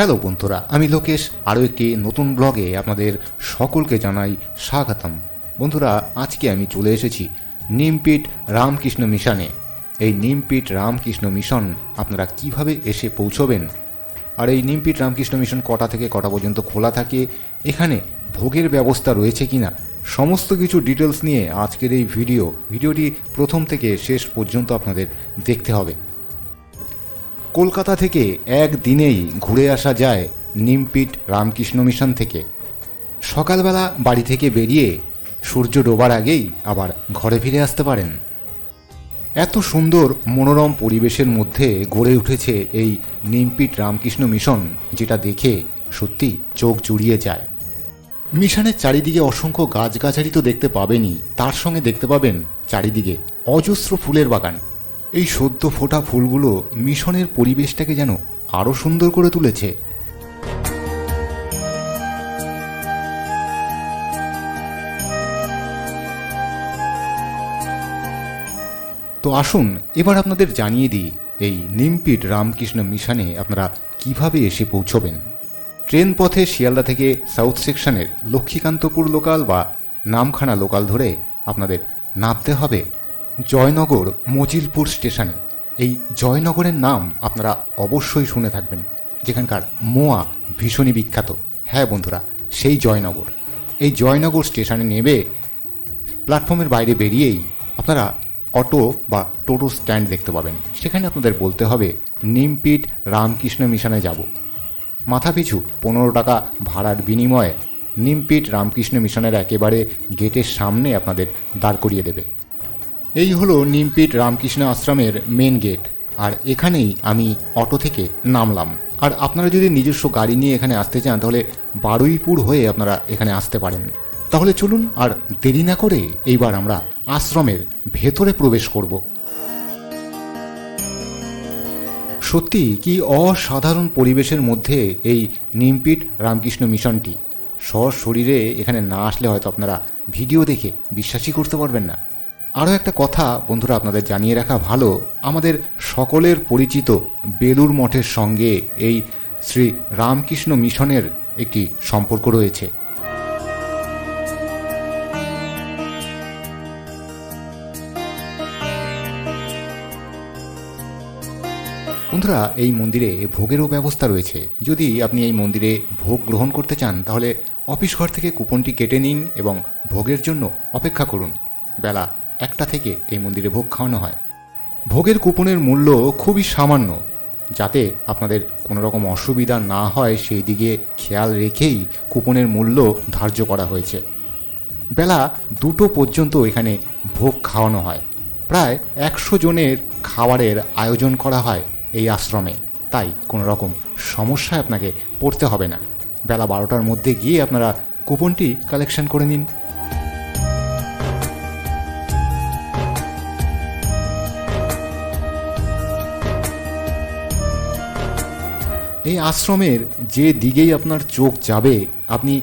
Hello বন্ধুরা, আমি লোকেশ আরও একটি নতুন ব্লগে আপনাদের সকলকে জানাই স্বাগতম। বন্ধুরা, আজকে আমি চলে এসেছি নিমপিট রামকৃষ্ণ মিশনে। এই নিমপিট রামকৃষ্ণ মিশন আপনারা কিভাবে এসে পৌঁছবেন, আর এই নিমপিট রামকৃষ্ণ মিশন কটা থেকে কটা পর্যন্ত খোলা থাকে, এখানে ভোগের ব্যবস্থা রয়েছে কিনা, সমস্ত কিছু ডিটেলস নিয়ে আজকের এই ভিডিওটি প্রথম থেকে শেষ পর্যন্ত আপনাদের দেখতে হবে। কলকাতা থেকে একদিনেই ঘুরে আসা যায় নিমপিট রামকৃষ্ণ মিশন থেকে। সকালবেলা বাড়ি থেকে বেরিয়ে সূর্য ডোবার আগেই আবার ঘরে ফিরে আসতে পারেন। এত সুন্দর মনোরম পরিবেশের মধ্যে গড়ে উঠেছে এই নিমপিট রামকৃষ্ণ মিশন, যেটা দেখে সত্যি চোখ জুড়িয়ে যায়। মিশনের চারিদিকে অসংখ্য গাছগাছালি তো দেখতে পাবেনই, তার সঙ্গে দেখতে পাবেন চারিদিকে অজস্র ফুলের বাগান। এই সদ্য ফোটা ফুলগুলো মিশনের পরিবেশটাকে যেন আরও সুন্দর করে তুলেছে। তো আসুন এবার আপনাদের জানিয়ে দিই এই নিমপিট রামকৃষ্ণ মিশনে আপনারা কিভাবে এসে পৌঁছবেন। ট্রেন পথে শিয়ালদা থেকে সাউথ সেকশনের লক্ষ্মীকান্তপুর লোকাল বা নামখানা লোকাল ধরে আপনাদের নামতে হবে জয়নগর মজিলপুর স্টেশনে। এই জয়নগরের নাম আপনারা অবশ্যই শুনে থাকবেন, যেখানকার মোয়া ভীষণই বিখ্যাত। হ্যাঁ বন্ধুরা, সেই জয়নগর। এই জয়নগর স্টেশনে নেমে প্ল্যাটফর্মের বাইরে বেরিয়েই আপনারা অটো বা টোটো স্ট্যান্ড দেখতে পাবেন। সেখানে আপনাদের বলতে হবে নিমপিট রামকৃষ্ণ মিশনে যাব। মাথাপিছু 15 টাকা ভাড়ার বিনিময়ে নিমপিট রামকৃষ্ণ মিশনের একেবারে গেটের সামনে আপনাদের দাঁড় করিয়ে দেবে। এই হলো নিমপিট রামকৃষ্ণ আশ্রমের মেন গেট, আর এখানেই আমি অটো থেকে নামলাম। আর আপনারা যদি নিজস্ব গাড়ি নিয়ে এখানে আসতে চান তাহলে বারুইপুর হয়ে আপনারা এখানে আসতে পারেন। তাহলে চলুন আর দেরি না করে এইবার আমরা আশ্রমের ভেতরে প্রবেশ করব। সত্যি কি অসাধারণ পরিবেশের মধ্যে এই নিমপিট রামকৃষ্ণ মিশনটি। সশরীরে এখানে না আসলে হয়তো আপনারা ভিডিও দেখে বিশ্বাসই করতে পারবেন না। আরও একটা কথা বন্ধুরা আপনাদের জানিয়ে রাখা ভালো, আমাদের সকলের পরিচিত বেলুড় মঠের সঙ্গে এই শ্রী রামকৃষ্ণ মিশনের একটি সম্পর্ক রয়েছে। বন্ধুরা, এই মন্দিরে ভোগেরও ব্যবস্থা রয়েছে। যদি আপনি এই মন্দিরে ভোগ গ্রহণ করতে চান তাহলে অফিস ঘর থেকে কুপনটি কেটে নিন এবং ভোগের জন্য অপেক্ষা করুন। বেলা 1টা থেকে এই মন্দিরে ভোগ খাওয়ানো হয়। ভোগের কুপনের মূল্য খুবই সামান্য, যাতে আপনাদের কোনো রকম অসুবিধা না হয় সেই দিকে খেয়াল রেখেই কুপনের মূল্য ধার্য করা হয়েছে। বেলা 2টো পর্যন্ত এখানে ভোগ খাওয়ানো হয়। প্রায় 100 জনের খাবারের আয়োজন করা হয় এই আশ্রমে, তাই কোনো রকম সমস্যায় আপনাকে পড়তে হবে না। বেলা 12টার মধ্যে গিয়ে আপনারা কুপনটি কালেকশন করে নিন। এই আশ্রমের যে দিকেই আপনার চোখ যাবে আপনি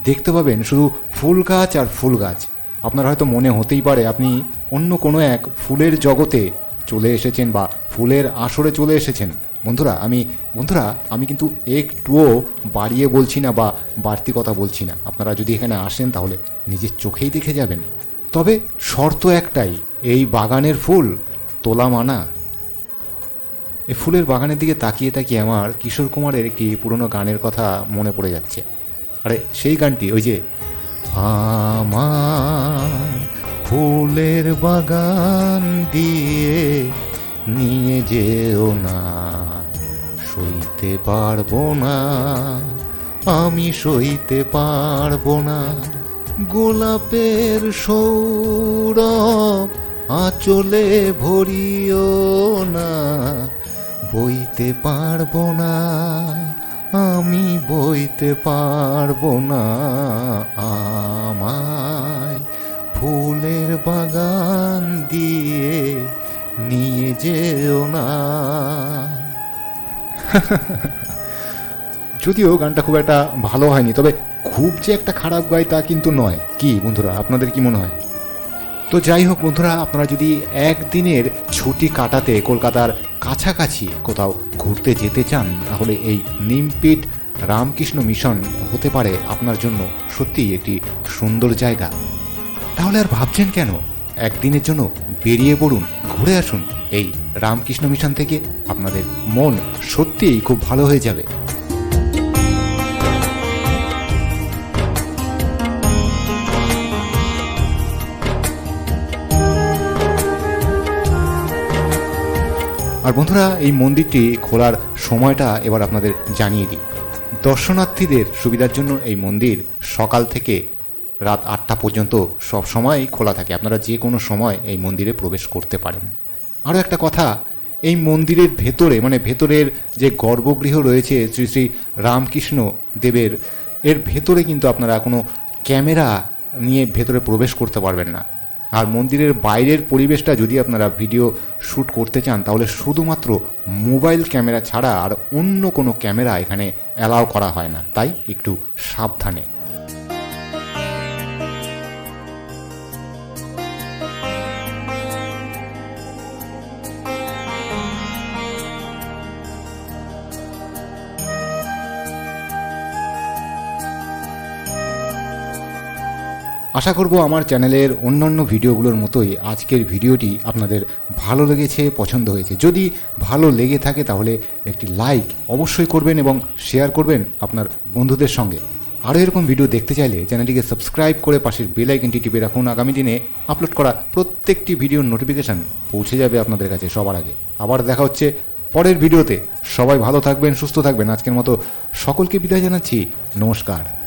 দেখতে পাবেন শুধু ফুল গাছ আর ফুল গাছ। আপনার হয়তো মনে হতেই পারে আপনি অন্য কোনো এক ফুলের জগতে চলে এসেছেন বা ফুলের আসরে চলে এসেছেন। বন্ধুরা আমি কিন্তু একটুও বাড়িয়ে বলছি না বা বাড়তি কথা বলছি না। আপনারা যদি এখানে আসেন তাহলে নিজের চোখেই দেখে যাবেন। তবে শর্ত একটাই, এই বাগানের ফুল তোলা মানা। এই ফুলের বাগানের দিকে তাকিয়ে তাকিয়ে আমার কিশোর কুমারের একটি পুরনো গানের কথা মনে পড়ে যাচ্ছে। আরে সেই গানটি, ওই যে আমার ফুলের বাগান দিয়ে নিয়ে যেও না, সইতে পারবো না, আমি সইতে পারবো না, গোলাপের সৌরভ আঁচলে ভরিও না, বইতে পারবো না, আমি বইতে পারবো না, আমায় ফুলের বাগান দিয়ে নিয়ে যেও না। যদিও গানটা খুব একটা ভালো হয়নি, তবে খুব যে একটা খারাপ গায় তা কিন্তু নয়। কি বন্ধুরা, আপনাদের কি মনে হয়? তো যাই হোক বন্ধুরা, আপনারা যদি একদিনের ছুটি কাটাতে কলকাতার কাছাকাছি কোথাও ঘুরতে যেতে চান তাহলে এই নিমপিট রামকৃষ্ণ মিশন হতে পারে আপনার জন্য সত্যিই একটি সুন্দর জায়গা। তাহলে আর ভাবছেন কেন, একদিনের জন্য বেরিয়ে পড়ুন, ঘুরে আসুন এই রামকৃষ্ণ মিশন থেকে। আপনাদের মন সত্যিই খুব ভালো হয়ে যাবে। আর বন্ধুরা, এই মন্দিরটি খোলার সময়টা এবার আপনাদের জানিয়ে দিই। দর্শনার্থীদের সুবিধার জন্য এই মন্দির সকাল থেকে রাত 8টা পর্যন্ত সব সময়ই খোলা থাকে। আপনারা যে কোনো সময় এই মন্দিরে প্রবেশ করতে পারেন। আরও একটা কথা, এই মন্দিরের ভেতরে মানে ভেতরের যে গর্ভগৃহ রয়েছে শ্রী শ্রী রামকৃষ্ণ দেবের, এর ভেতরে কিন্তু আপনারা কোনো ক্যামেরা নিয়ে ভেতরে প্রবেশ করতে পারবেন না। আর মন্দিরের বাইরের পরিবেশটা যদি আপনারা ভিডিও শ্যুট করতে চান তাহলে শুধুমাত্র মোবাইল ক্যামেরা ছাড়া আর অন্য কোনো ক্যামেরা এখানে অ্যালাউ করা হয় না, তাই একটু সাবধানে। আশা করব আমার চ্যানেলের অন্যান্য ভিডিওগুলোর মতোই আজকের ভিডিওটি আপনাদের ভালো লেগেছে, পছন্দ হয়েছে। যদি ভালো লেগে থাকে তাহলে একটি লাইক অবশ্যই করবেন এবং শেয়ার করবেন আপনার বন্ধুদের সঙ্গে। আরও এরকম ভিডিও দেখতে চাইলে চ্যানেলটিকে সাবস্ক্রাইব করে পাশের বেল আইকনটি টিপে রাখুন। আগামী দিনে আপলোড করা প্রত্যেকটি ভিডিওর নোটিফিকেশান পৌঁছে যাবে আপনাদের কাছে সবার আগে। আবার দেখা হচ্ছে পরের ভিডিওতে। সবাই ভালো থাকবেন, সুস্থ থাকবেন। আজকের মতো সকলকে বিদায় জানাচ্ছি। নমস্কার।